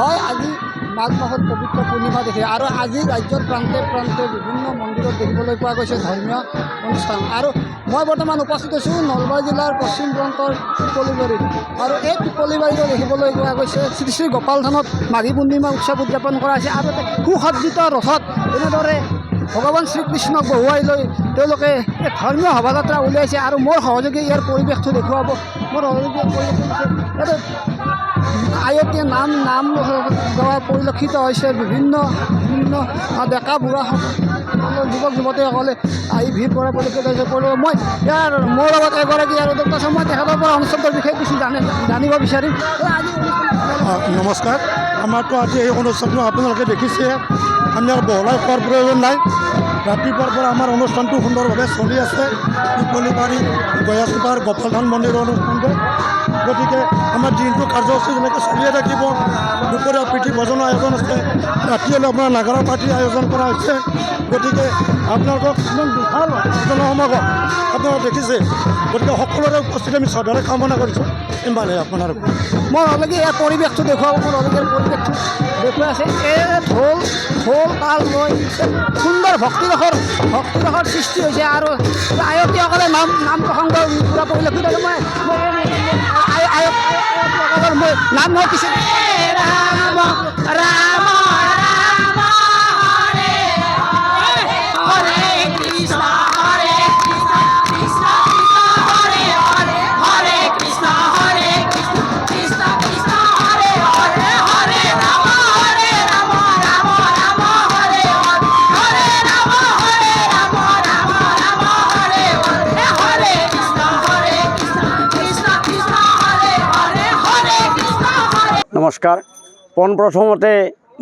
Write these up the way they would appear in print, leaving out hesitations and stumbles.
হয় আজি মাঘ মাহত পবিত্ৰ পূৰ্ণিমা দেখে আৰু আজি ৰাজ্যৰ প্ৰান্তে প্ৰান্তে বিভিন্ন মন্দিৰত দেখিবলৈ পোৱা গৈছে ধৰ্মীয় অনুষ্ঠান। আৰু মই বৰ্তমান উপস্থিত আছোঁ নলবাৰী জিলাৰ পশ্চিম প্ৰান্তৰ পিপলিবাৰীত, আৰু এই পিপলিবাৰীতো দেখিবলৈ পোৱা গৈছে শ্ৰী শ্ৰী গোপাল থানত মাঘী পূৰ্ণিমা উৎসৱ উদযাপন কৰা হৈছে। আৰু সুসজ্জিত ৰথত এনেদৰে ভগৱান শ্ৰীকৃষ্ণক বহুৱাই লৈ তেওঁলোকে এক ধৰ্মীয় শোভাযাত্ৰা উলিয়াইছে। আৰু মোৰ সহযোগী ইয়াৰ পৰিৱেশটো দেখুৱাব। মোৰ সহযোগীয়ে পৰিৱেশ আয়তীয়ে নাম গোৱা পৰিলক্ষিত হৈছে। বিভিন্ন ডেকা বুঢ়াসকলৰ যুৱক যুৱতীসকলে আহি ভিৰ কৰা পৰিলক্ষিত হৈছে। মই মোৰ লগত এগৰাকী আৰু ডক্টৰ মই তেখেতৰ পৰা অনুষ্ঠানটোৰ বিষয়ে কিছু জানিব বিচাৰিম। নমস্কাৰ। আমাৰতো আজি এই অনুষ্ঠানটো আপোনালোকে দেখিছে, আমি আৰু বহলাই খোৱাৰ প্ৰয়োজন নাই। ৰাতিপুৱাৰ পৰা আমাৰ অনুষ্ঠানটো সুন্দৰভাৱে চলি আছে। পিপলিবাৰী গয়াচুপাৰ গোপাল থান মন্দিৰৰ অনুষ্ঠানটো, গতিকে আমাৰ দিনটো কাৰ্যসূচী যেনেকৈ চলিয়ে থাকিব। দুপৰীয়া প্ৰীতি ভোজনৰ আয়োজন আছে, ৰাতি হ'লে আপোনাৰ নাগাৰা পাৰ্টিৰ আয়োজন কৰা হৈছে। গতিকে আপোনালোকক ইমান বিশাল জনসমাগম আপোনালোকে দেখিছে, গতিকে সকলোৰে উপস্থিতি আমি শ্ৰদ্ধাৰে কামনা কৰিছোঁ। ইমানে আপোনাৰ মোৰ অলৰেডি ইয়াৰ পৰিৱেশটো দেখুৱাব। মোৰ অলৰেডি পৰিৱেশটো দেখুৱাই আছে। এই ঢোল তাল লৈ সুন্দৰ ভক্তিৰসৰ সৃষ্টি হৈছে। আৰু আয়তীসকলে নাম প্ৰসংগ পূৰা পৰিলক্ষিত হৈছে। মই আয়তীসকলৰ মই নাম নহয় কিছু ৰাম ৰাম ৰাম হৰে হৰে কৃষ্ণ হৰে কৃষ্ণ কৃষ্ণ হৰে হৰে হৰে কৃষ্ণ কৃষ্ণ কৃষ্ণ হৰে হৰে হৰে ৰাম ৰাম ৰাম হৰে হৰে ৰাম ৰাম হৰে হৰে কৃষ্ণ কৃষ্ণ কৃষ্ণ হৰে হৰে কৃষ্ণ হৰে। নমস্কাৰ। পোনপ্ৰথমতে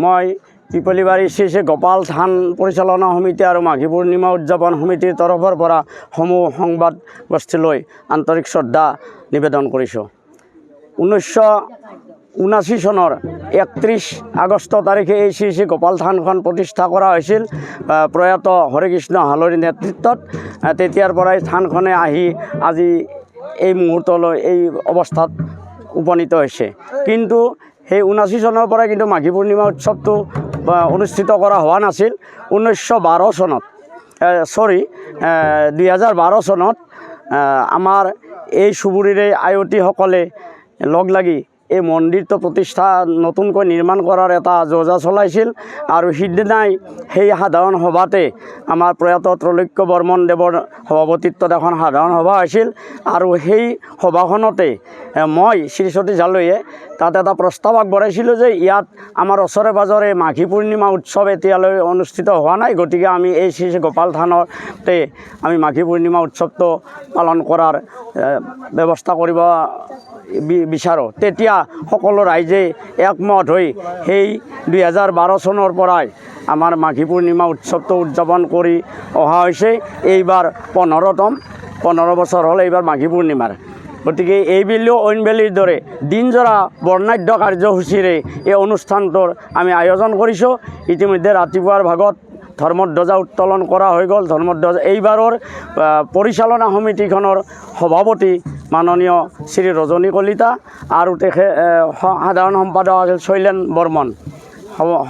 মই পিপলিবাৰী শ্ৰী শ্ৰী গোপাল থান পৰিচালনা সমিতি আৰু মাঘী পূৰ্ণিমা উদযাপন সমিতিৰ তৰফৰ পৰা সমূহ সংবাদ গোষ্ঠীলৈ আন্তৰিক শ্ৰদ্ধা নিবেদন কৰিছোঁ। 1979 চনৰ 31 আগষ্ট তাৰিখে এই শ্ৰী শ্ৰী গোপাল থানখন প্ৰতিষ্ঠা কৰা হৈছিল প্ৰয়াত হৰেকৃষ্ণ হালৈৰ নেতৃত্বত। তেতিয়াৰ পৰাই থানখনে আহি আজি এই মুহূৰ্তলৈ এই অৱস্থাত উপনীত হৈছে। কিন্তু সেই 79 চনৰ পৰাই কিন্তু মাঘী পূৰ্ণিমা উৎসৱটো অনুষ্ঠিত কৰা হোৱা নাছিল। 2012 চনত আমাৰ এই চুবুৰীৰে আয়তীসকলে লগ লাগি এই মন্দিৰটো প্ৰতিষ্ঠা নতুনকৈ নিৰ্মাণ কৰাৰ এটা যোজা চলাইছিল। আৰু সিদিনাই সেই সাধাৰণ সভাতে আমাৰ প্ৰয়াত ত্ৰৈলোক্য বৰ্মন দেৱৰ সভাপতিত্বত এখন সাধাৰণ সভা হৈছিল। আৰু সেই সভাখনতে মই শ্ৰী সতীশ হালৈয়ে তাত এটা প্ৰস্তাৱ আগবঢ়াইছিলোঁ যে ইয়াত আমাৰ ওচৰে পাঁজৰে মাঘী পূৰ্ণিমা উৎসৱ এতিয়ালৈ অনুষ্ঠিত হোৱা নাই, গতিকে আমি এই শ্ৰী শ্ৰী গোপাল থানতে আমি মাঘী পূৰ্ণিমা উৎসৱটো পালন কৰাৰ ব্যৱস্থা কৰিব বিচাৰোঁ। তেতিয়া সকলো ৰাইজে একমত হৈ সেই 2012 চনৰ পৰাই আমাৰ মাঘী পূৰ্ণিমা উৎসৱটো উদযাপন কৰি অহা হৈছে। এইবাৰ 15 বছৰ হ'ল এইবাৰ মাঘী পূৰ্ণিমাৰ। গতিকে এইবেলিও অইনবেলিৰ দৰে দিনজোৰা বৰ্ণাঢ্য কাৰ্যসূচীৰে এই অনুষ্ঠানটোৰ আমি আয়োজন কৰিছোঁ। ইতিমধ্যে ৰাতিপুৱাৰ ভাগত ধৰ্মধ্বজা উত্তোলন কৰা হৈ গ'ল। ধৰ্মধ্বজা এইবাৰৰ পৰিচালনা সমিতিখনৰ সভাপতি মাননীয় শ্ৰী ৰজনী কলিতা আৰু সাধাৰণ সম্পাদক আছিল শৈলেন বৰ্মন।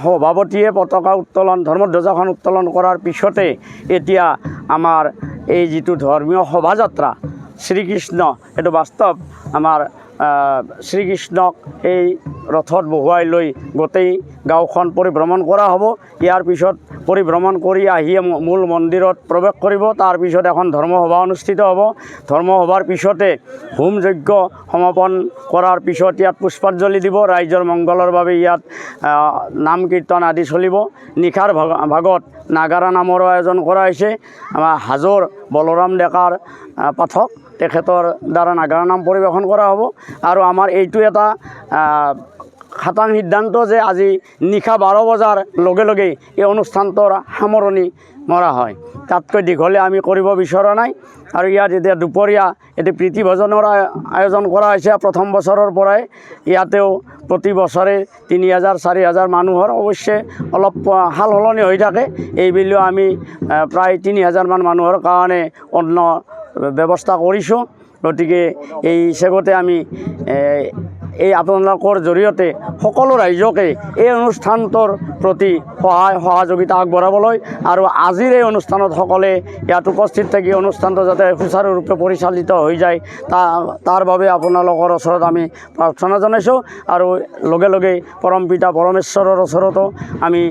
সভাপতিয়ে পতাকা উত্তোলন ধৰ্মধ্বজাখন উত্তোলন কৰাৰ পিছতে এতিয়া আমাৰ এই যিটো ধৰ্মীয় শোভাযাত্ৰা শ্ৰীকৃষ্ণ, এইটো বাস্তৱ আমাৰ শ্ৰীকৃষ্ণক এই ৰথত বহুৱাই লৈ গোটেই গাঁওখন পৰিভ্ৰমণ কৰা হ'ব। ইয়াৰ পিছত পৰিভ্ৰমণ কৰি আহি মূল মন্দিৰত প্ৰৱেশ কৰিব। তাৰপিছত এখন ধৰ্মসভা অনুষ্ঠিত হ'ব। ধৰ্মসভাৰ পিছতে হোম যজ্ঞ সমাপন কৰাৰ পিছত ইয়াত পুষ্পাঞ্জলি দিব। ৰাইজৰ মংগলৰ বাবে ইয়াত নাম কীৰ্তন আদি চলিব। নিশাৰ ভাগত নাগাৰা নামৰো আয়োজন কৰা হৈছে। আমাৰ হাজোৰ বলৰাম ডেকাৰ পাঠক, তেখেতৰ দ্বাৰা নাগাৰা নাম পৰিৱেশন কৰা হ'ব। আৰু আমাৰ এইটো এটা খাটাং সিদ্ধান্ত যে আজি নিশা 12 বজাৰ লগে লগেই এই অনুষ্ঠানটোৰ সামৰণি মৰা হয়। তাতকৈ দীঘলে আমি কৰিব বিচৰা নাই। আৰু ইয়াত এতিয়া দুপৰীয়া এটি প্ৰীতি ভোজনৰ আয়োজন কৰা হৈছে প্ৰথম বছৰৰ পৰাই। ইয়াতেও প্ৰতি বছৰে 3000-4000 মানুহৰ অৱশ্যে অলপ সাল সলনি হৈ থাকে। এইবেলিও আমি প্ৰায় 3000 মান মানুহৰ কাৰণে অন্য ব্যৱস্থা কৰিছোঁ। গতিকে এই হিচাপতে আমি এই আপোনালোকৰ জৰিয়তে সকলো ৰাইজকে এই অনুষ্ঠানটোৰ প্ৰতি সহায় সহযোগিতা আগবঢ়াবলৈ আৰু আজিৰ এই অনুষ্ঠানত সকলে ইয়াত উপস্থিত থাকি অনুষ্ঠানটো যাতে সুচাৰুৰূপে পৰিচালিত হৈ যায় তাৰ বাবে আপোনালোকৰ ওচৰত আমি প্ৰাৰ্থনা জনাইছোঁ আৰু লগে লগে পৰমপিতা পৰমেশ্বৰৰ ওচৰতো আমি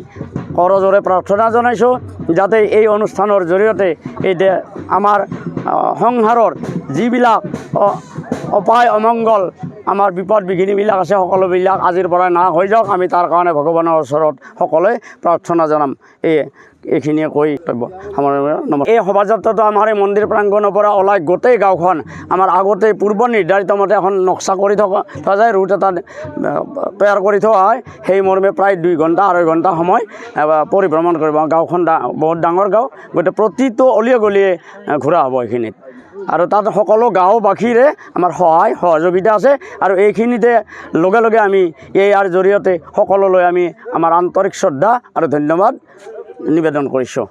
কৰজোৰে প্ৰাৰ্থনা জনাইছোঁ যাতে এই অনুষ্ঠানৰ জৰিয়তে এই আমাৰ সংসাৰৰ যিবিলাক অপায় অমংগল আমাৰ বিপদ বিঘিনিবিলাক আছে সকলোবিলাক আজিৰ পৰা নাশ হৈ যাওক আমি তাৰ কাৰণে ভগৱানৰ ওচৰত সকলোৱে প্ৰাৰ্থনা জনাম এইখিনিয়ে কৈ আমাৰ এই শোভাযাত্ৰাটো আমাৰ এই মন্দিৰ প্ৰাংগণৰ পৰা ওলাই গোটেই গাঁওখন আমাৰ আগতে পূৰ্ব নিৰ্ধাৰিত মতে এখন নক্সা কৰি থকা যায় ৰুট এটা তৈয়াৰ কৰি থোৱা হয় সেই মৰ্মে প্ৰায় 2 ঘণ্টা 2.5 ঘণ্টা সময় পৰিভ্ৰমণ কৰিব গাঁওখন বহুত ডাঙৰ গাঁও গতিকে প্ৰতিটো অলিয়ে গলিয়ে ঘূৰা হ'ব এইখিনিত আৰু তাত সকলো গাঁওবাসীৰে আমাৰ সহায় সহযোগিতা আছে আৰু এইখিনিতে লগে লগে আমি ইয়াৰ জৰিয়তে সকলোলৈ আমি আমাৰ আন্তৰিক শ্ৰদ্ধা আৰু ধন্যবাদ নিবেদন কৰিছোঁ।